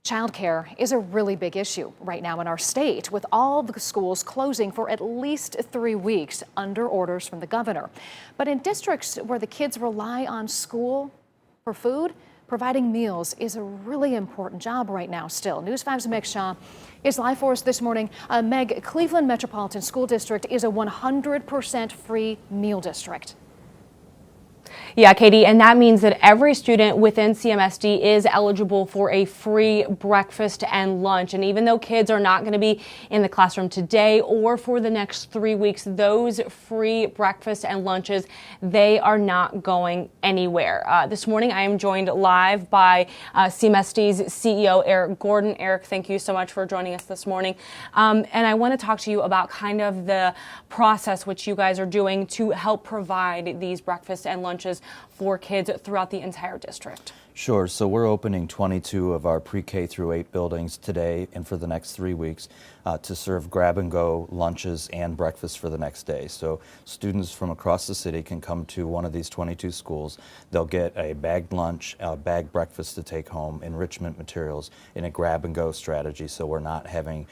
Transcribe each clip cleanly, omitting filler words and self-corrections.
Childcare is a really big issue right now in our state, with all the schools closing for at least 3 weeks under orders from the governor. But in districts where the kids rely on school for food, providing meals is a really important job right now still. News 5's Meg Shaw is live for us this morning. Meg, Cleveland Metropolitan School District is a 100% free meal district. Yeah, Katie, and that means that every student within CMSD is eligible for a free breakfast and lunch. And even though kids are not going to be in the classroom today or for the next 3 weeks, those free breakfast and lunches, they are not going anywhere. This morning, I am joined live by CMSD's CEO, Eric Gordon. Eric, thank you so much for joining us this morning. And I want to talk to you about kind of the process which you guys are doing to help provide these breakfast and lunches for kids throughout the entire district. Sure. So we're opening 22 of our pre-K through 8 buildings today and for the next 3 weeks to serve grab-and-go lunches and breakfast for the next day. So students from across the city can come to one of these 22 schools. They'll get a bagged lunch, a bagged breakfast to take home, enrichment materials in a grab-and-go strategy, so we're not having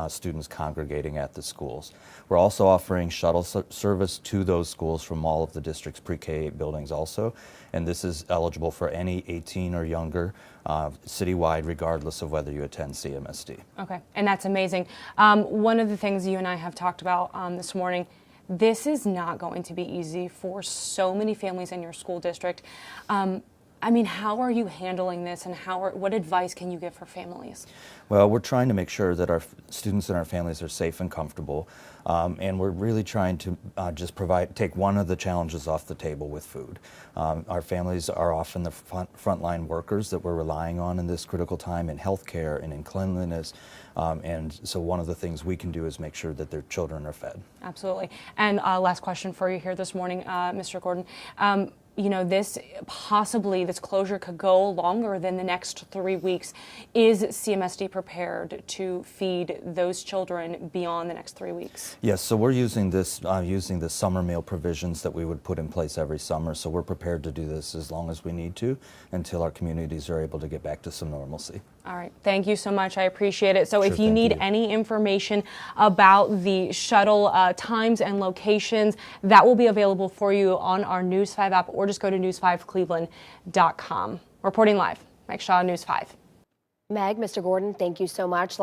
students congregating at the schools. We're also offering shuttle service to those schools from all of the district's pre-K 8 buildings also, and this is eligible for any 18 or younger citywide, regardless of whether you attend CMSD. Okay, and that's amazing. One of the things you and I have talked about this morning, this is not going to be easy for so many families in your school district. I mean, how are you handling this, and what advice can you give for families? Well, we're trying to make sure that our students and our families are safe and comfortable, and we're really trying to just take one of the challenges off the table with food. Our families are often the frontline workers that we're relying on in this critical time in healthcare and in cleanliness, and so one of the things we can do is make sure that their children are fed. Absolutely. And last question for you here this morning, Mr. Gordon. You know, this closure could go longer than the next 3 weeks. Is CMSD prepared to feed those children beyond the next 3 weeks? Yes, so we're using the summer meal provisions that we would put in place every summer. So we're prepared to do this as long as we need to until our communities are able to get back to some normalcy. All right, thank you so much. I appreciate it. So Sure, if you need any information about the shuttle times and locations, that will be available for you on our News 5 app, or just go to news5cleveland.com. Reporting live, Meg Shaw, News 5. Meg, Mr. Gordon, thank you so much.